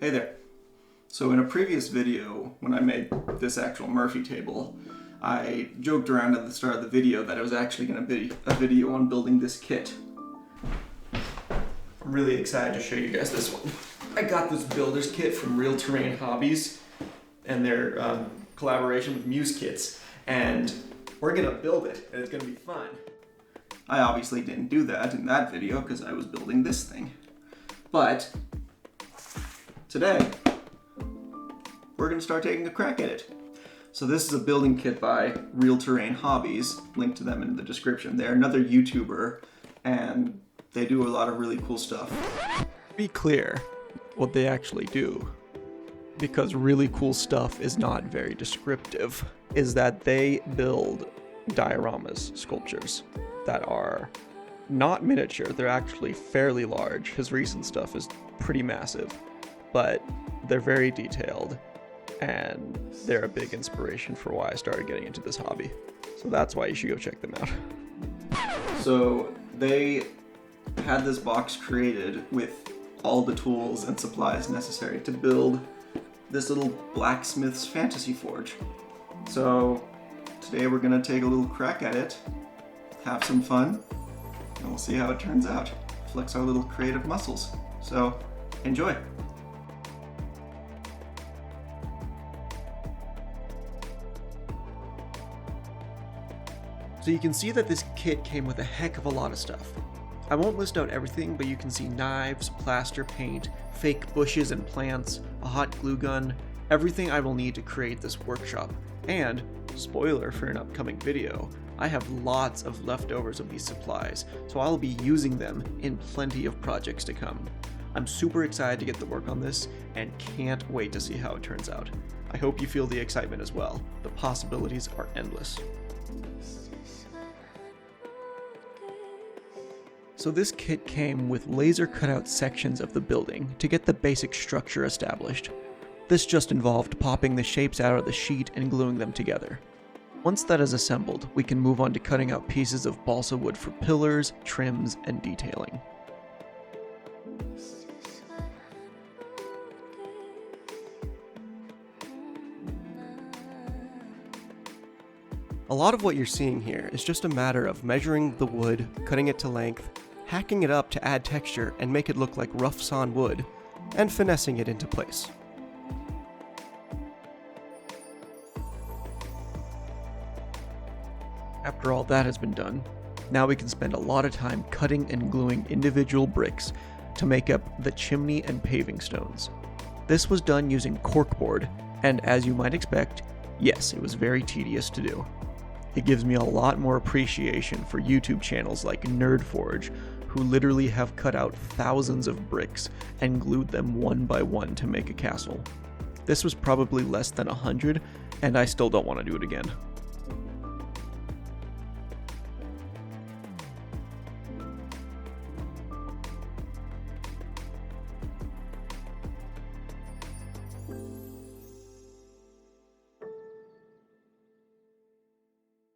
Hey there. So in a previous video, when I made this actual Murphy table, I joked around at the start of the video that it was actually going to be a video on building this kit. I'm really excited to show you guys this one. I got this builder's kit from Real Terrain Hobbies and their collaboration with Muse Kits, and we're going to build it, and it's going to be fun. I obviously didn't do that in that video because I was building this thing. But today, we're going to start taking a crack at it. So this is a building kit by Real Terrain Hobbies, linked to them in the description. They're another YouTuber, and they do a lot of really cool stuff. Be clear what they actually do, because really cool stuff is not very descriptive, is that they build dioramas, sculptures, that are not miniature. They're actually fairly large. His recent stuff is pretty massive, but they're very detailed, and they're a big inspiration for why I started getting into this hobby. So that's why you should go check them out. So they had this box created with all the tools and supplies necessary to build this little Blacksmith's fantasy forge. So today we're gonna take a little crack at it, have some fun, and we'll see how it turns out. Flex our little creative muscles. So enjoy. So you can see that this kit came with a heck of a lot of stuff. I won't list out everything, but you can see knives, plaster paint, fake bushes and plants, a hot glue gun, everything I will need to create this workshop. And, spoiler for an upcoming video, I have lots of leftovers of these supplies, so I'll be using them in plenty of projects to come. I'm super excited to get to work on this, and can't wait to see how it turns out. I hope you feel the excitement as well. The possibilities are endless. So this kit came with laser cutout sections of the building to get the basic structure established. This just involved popping the shapes out of the sheet and gluing them together. Once that is assembled, we can move on to cutting out pieces of balsa wood for pillars, trims, and detailing. A lot of what you're seeing here is just a matter of measuring the wood, cutting it to length, hacking it up to add texture and make it look like rough sawn wood, and finessing it into place. After all that has been done, now we can spend a lot of time cutting and gluing individual bricks to make up the chimney and paving stones. This was done using corkboard, and as you might expect, yes, it was very tedious to do. It gives me a lot more appreciation for YouTube channels like NerdForge, who literally have cut out thousands of bricks and glued them one by one to make a castle. This was probably less than 100, and I still don't want to do it again.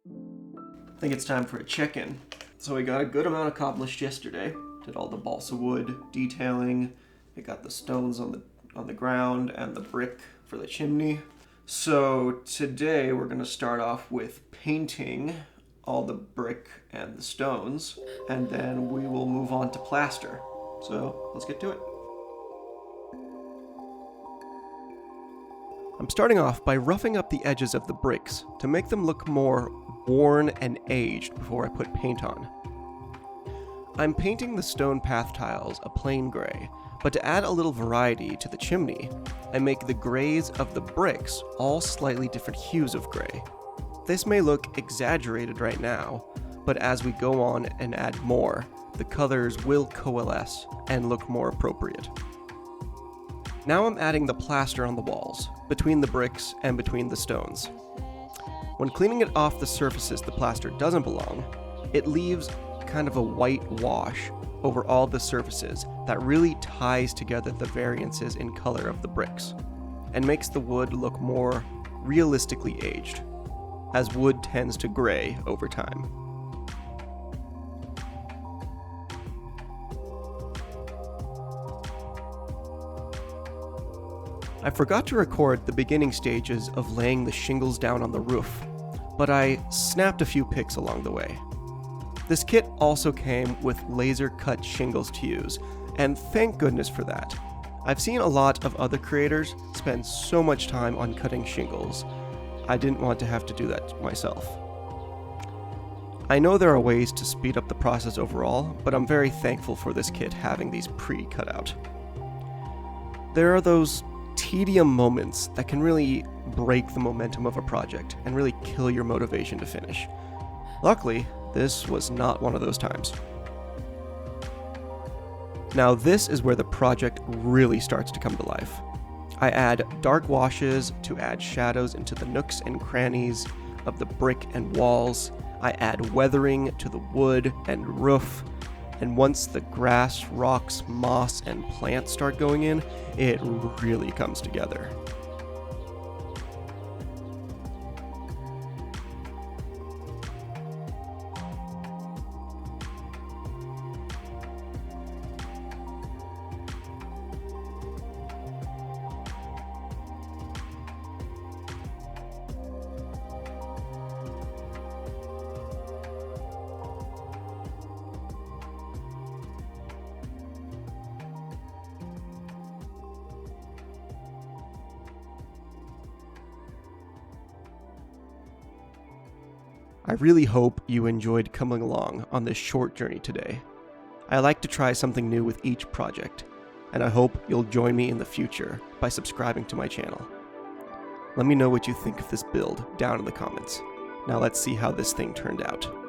I think it's time for a check-in. So we got a good amount accomplished yesterday. Did all the balsa wood detailing. We got the stones on the ground and the brick for the chimney. So today we're gonna start off with painting all the brick and the stones, and then we will move on to plaster. So let's get to it. I'm starting off by roughing up the edges of the bricks to make them look more worn and aged before I put paint on. I'm painting the stone path tiles a plain gray, but to add a little variety to the chimney, I make the grays of the bricks all slightly different hues of gray. This may look exaggerated right now, but as we go on and add more, the colors will coalesce and look more appropriate. Now I'm adding the plaster on the walls, between the bricks and between the stones. When cleaning it off the surfaces the plaster doesn't belong, it leaves kind of a white wash over all the surfaces that really ties together the variances in color of the bricks, and makes the wood look more realistically aged, as wood tends to gray over time. I forgot to record the beginning stages of laying the shingles down on the roof, but I snapped a few pics along the way. This kit also came with laser-cut shingles to use, and thank goodness for that. I've seen a lot of other creators spend so much time on cutting shingles. I didn't want to have to do that myself. I know there are ways to speed up the process overall, but I'm very thankful for this kit having these pre-cut out. There are those tedium moments that can really break the momentum of a project and really kill your motivation to finish. Luckily, this was not one of those times. Now this is where the project really starts to come to life. I add dark washes to add shadows into the nooks and crannies of the brick and walls. I add weathering to the wood and roof. And once the grass, rocks, moss, and plants start going in, it really comes together. I really hope you enjoyed coming along on this short journey today. I like to try something new with each project, and I hope you'll join me in the future by subscribing to my channel. Let me know what you think of this build down in the comments. Now let's see how this thing turned out.